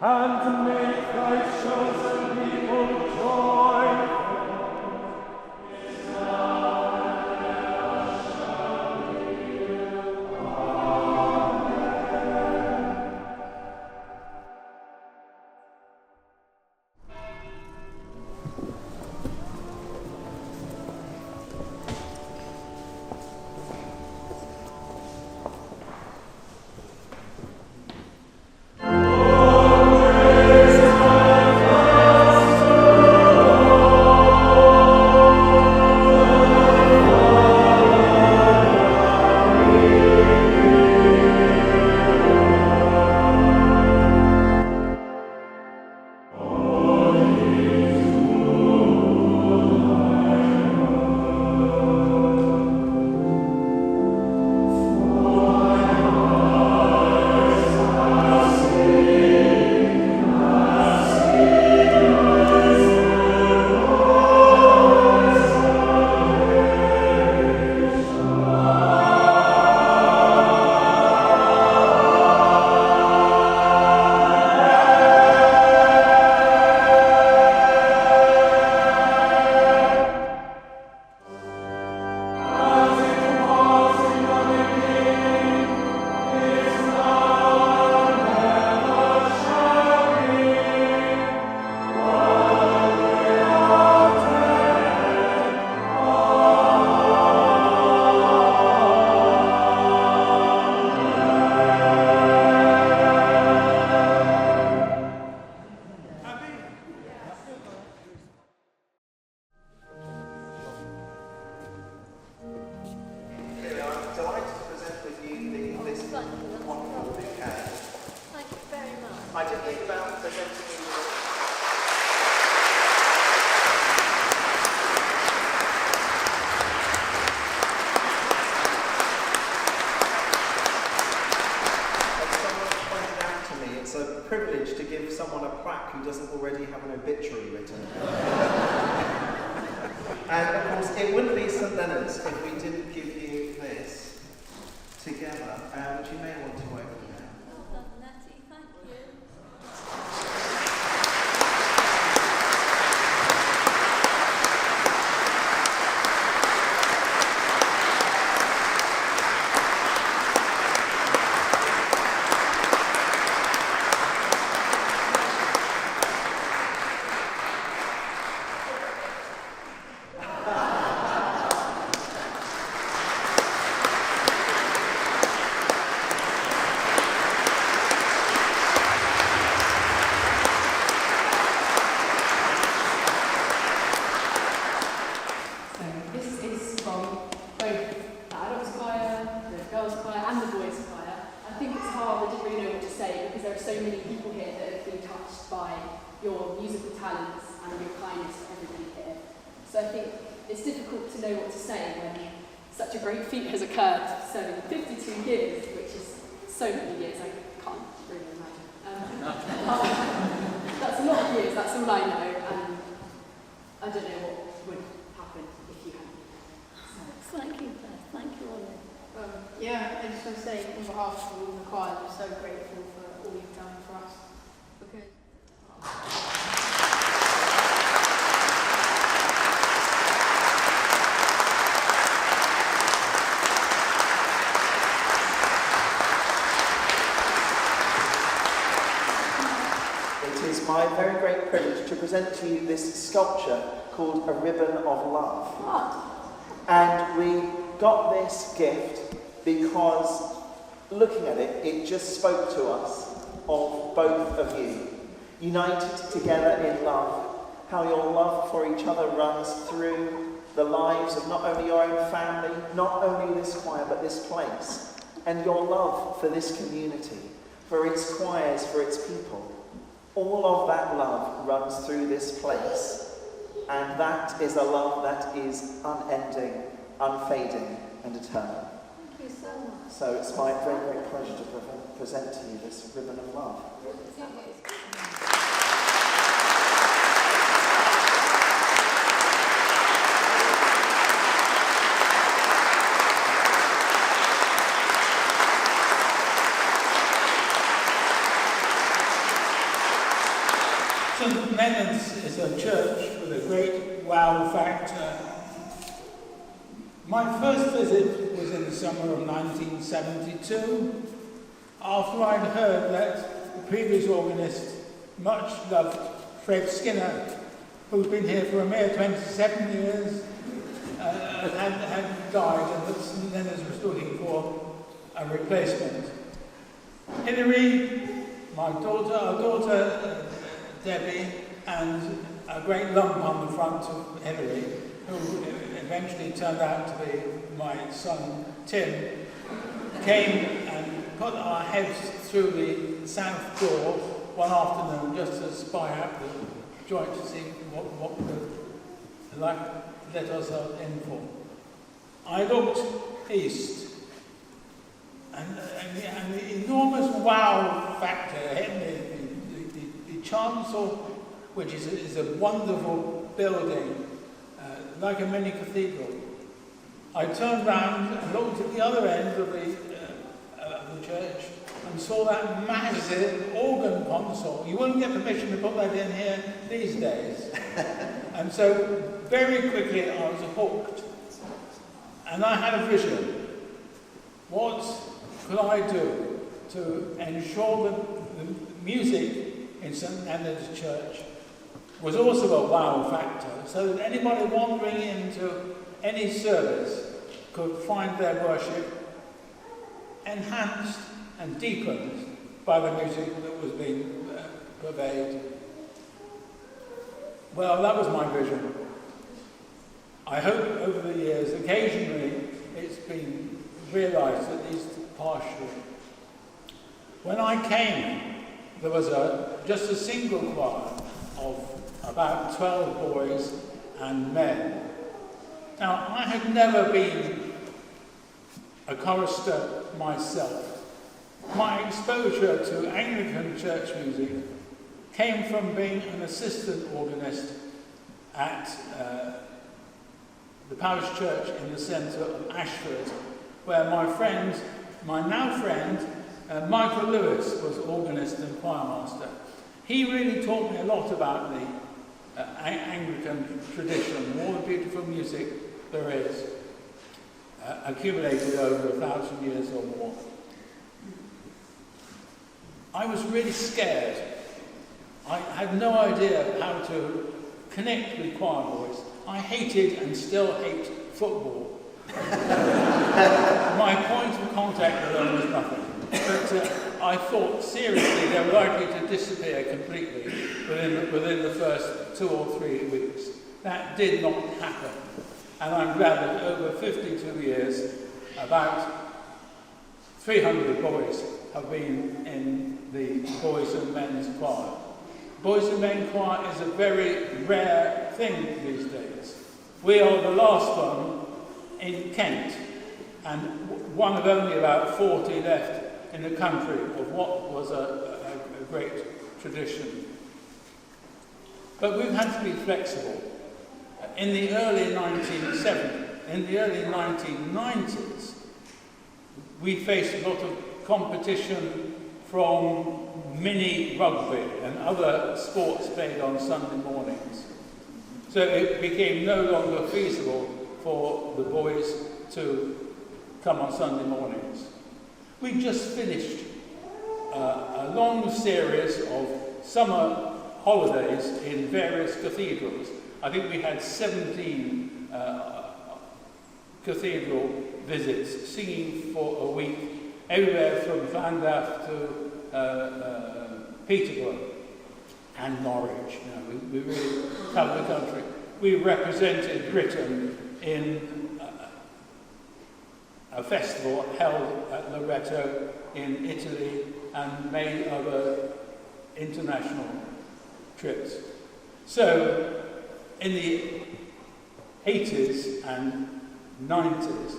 and make thy chosen people joyful. And of course, it wouldn't be St. Leonard's if we didn't give you this together, which you may want to open now. Well done, Nettie, thank you. Present to you this sculpture called A Ribbon of Love. And we got this gift because looking at it, it just spoke to us of both of you, united together in love, how your love for each other runs through the lives of not only your own family, not only this choir, but this place, and your love for this community, for its choirs, for its people. All of that love runs through this place, and that is a love that is unending, unfading, and eternal. Thank you so much. So it's my very great pleasure to present to you this ribbon of love. a church with a great wow factor. My first visit was in the summer of 1972, after I'd heard that the previous organist, much loved Fred Skinner, who'd been here for a mere 27 years, had died, and that St Leonard's was looking for a replacement. Hilarie, our daughter Debbie, and a great lump on the front of Hilarie, who eventually turned out to be my son Tim, came and put our heads through the south door one afternoon just to spy out the joint to see what we could let us in for. I looked east, and the enormous wow factor hit me. The chancel, which is a wonderful building, like a mini cathedral. I turned round and looked at the other end of the church and saw that massive organ console. You wouldn't get permission to put that in here these days. And so very quickly I was hooked. And I had a vision. What could I do to ensure that the music in St Leonard's Church was also a wow factor, so that anybody wandering into any service could find their worship enhanced and deepened by the music that was being purveyed. Well, that was my vision. I hope over the years, occasionally, it's been realised, at least partially. When I came, there was just a single choir of about 12 boys and men. Now, I had never been a chorister myself. My exposure to Anglican church music came from being an assistant organist at the parish church in the centre of Ashford, where my now friend, Michael Lewis, was organist and choirmaster. He really taught me a lot about the Anglican tradition and all the beautiful music there is, accumulated over 1,000 years or more. I was really scared. I had no idea how to connect with choir boys. I hated and still hate football. My point of contact with them was nothing. But I thought seriously they were likely to disappear completely within the first 2 or 3 weeks. That did not happen. And I'm glad that over 52 years, about 300 boys have been in the boys and men's choir. Boys and men choir is a very rare thing these days. We are the last one in Kent, and one of only about 40 left in the country of what was a great tradition. But we've had to be flexible. In the early 1990s, we faced a lot of competition from mini rugby and other sports played on Sunday mornings. So it became no longer feasible for the boys to come on Sunday mornings. We just finished a long series of summer holidays in various cathedrals. I think we had 17 cathedral visits, singing for a week, everywhere from Llandaff to Peterborough and Norwich. You know, we really covered the country. We represented Britain in a festival held at Loreto in Italy and made other international trips. So, in the 80s and 90s,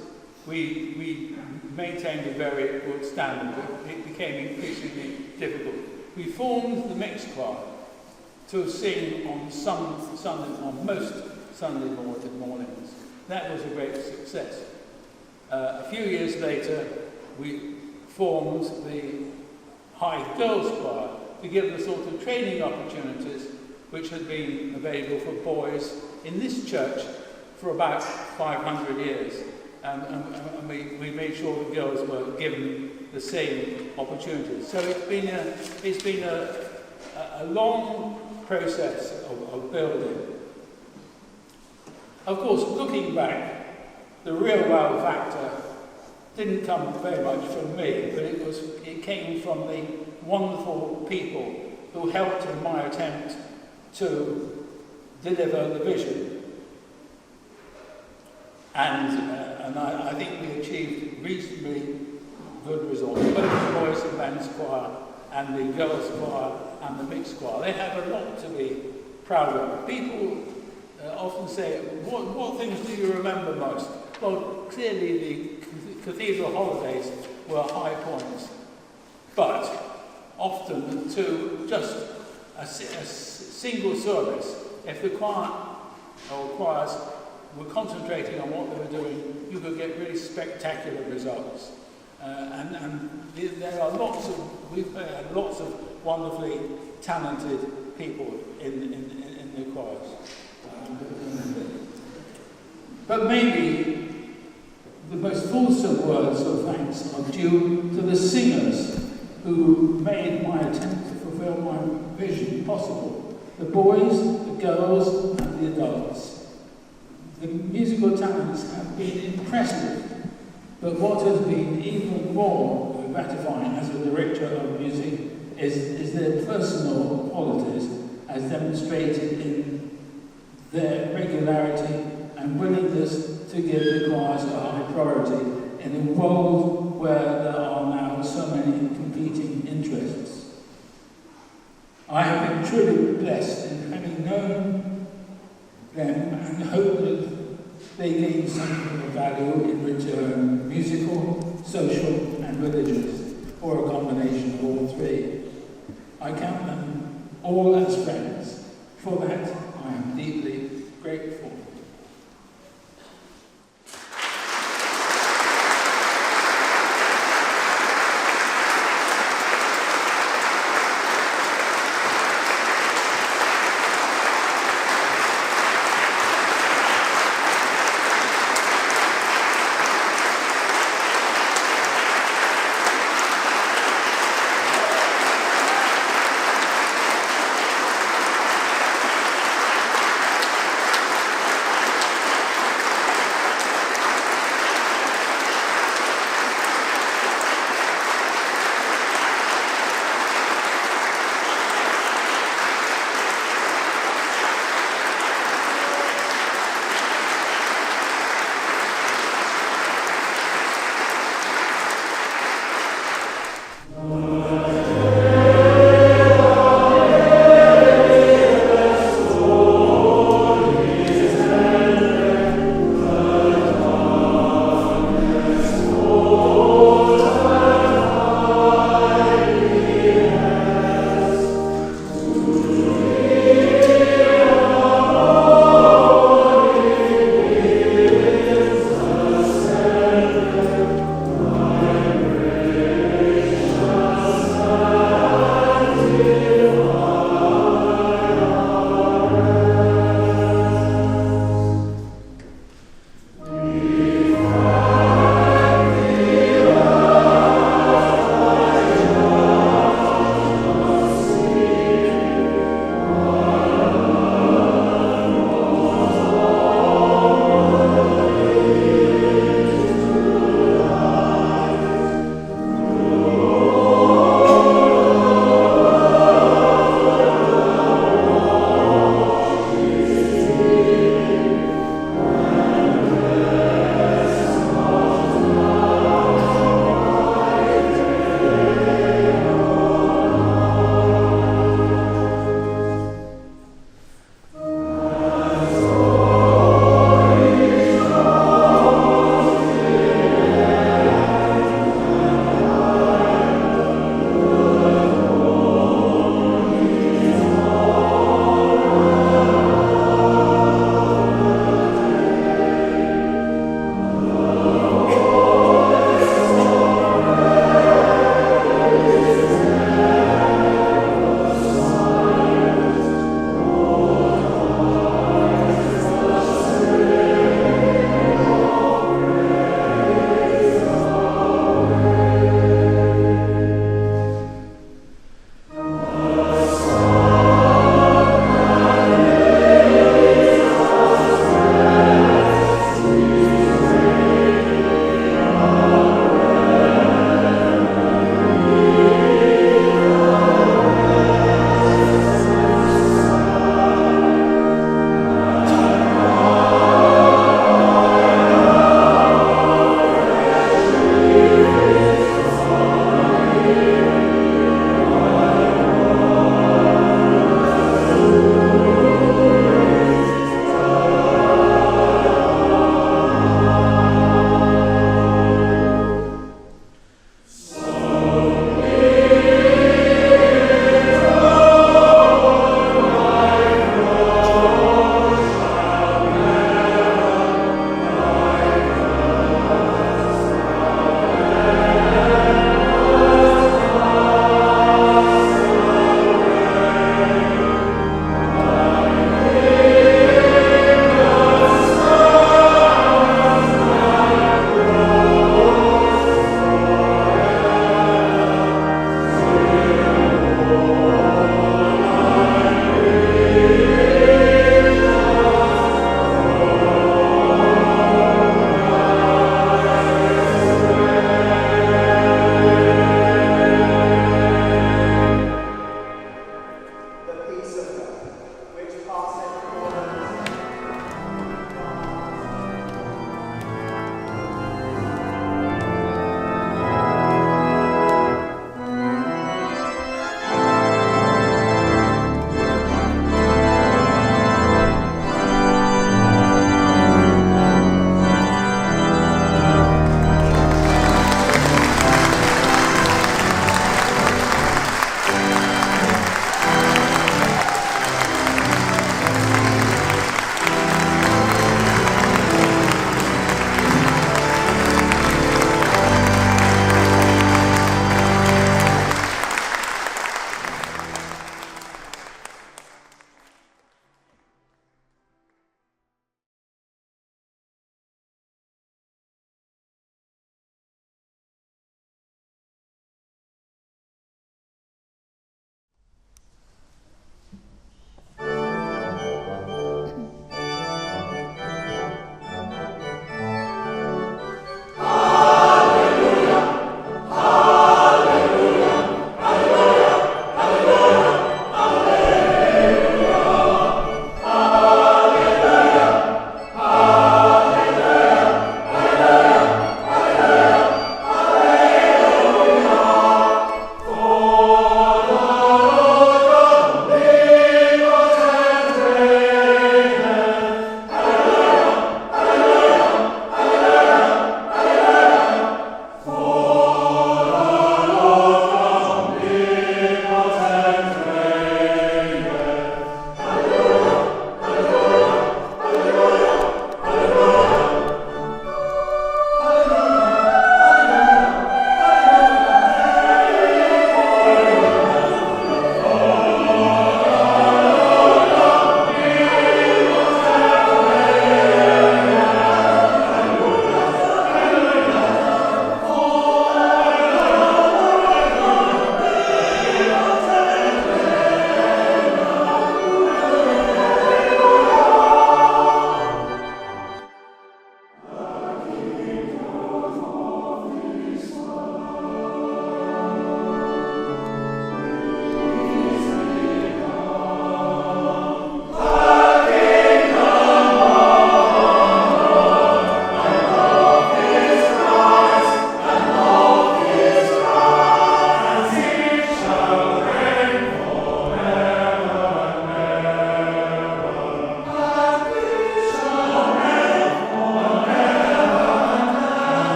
we maintained a very good standard. It became increasingly difficult. We formed the mixed choir to sing on most Sunday mornings. That was a great success. A few years later, we formed the Hythe Girls' Choir to give the sort of training opportunities which had been available for boys in this church for about 500 years. And we made sure the girls were given the same opportunities. So it's been a long process of building. Of course, looking back, the real wow factor didn't come very much from me, but it came from the wonderful people who helped in my attempt to deliver the vision. And I think we achieved reasonably good results. Both the boys and men's choir and the girls' choir and the mixed choir, they have a lot to be proud of. People often say, what things do you remember most? Well, clearly the cathedral holidays were high points, but often to just a single service, if the choir or choirs were concentrating on what they were doing, you could get really spectacular results. And there are we've had lots of wonderfully talented people in the choirs. But maybe the most fulsome words of thanks are due to the singers who made my attempt to fulfill my vision possible. The boys, the girls, and the adults. The musical talents have been impressive, but what has been even more gratifying as a director of music is their personal qualities, as demonstrated in their regularity and willingness to give the choirs a high priority in a world where there are now so many competing interests. I have been truly blessed in having known them and hope that they gain something of value in return, musical, social and religious, or a combination of all three. I count them all as friends. For that, I am deeply grateful.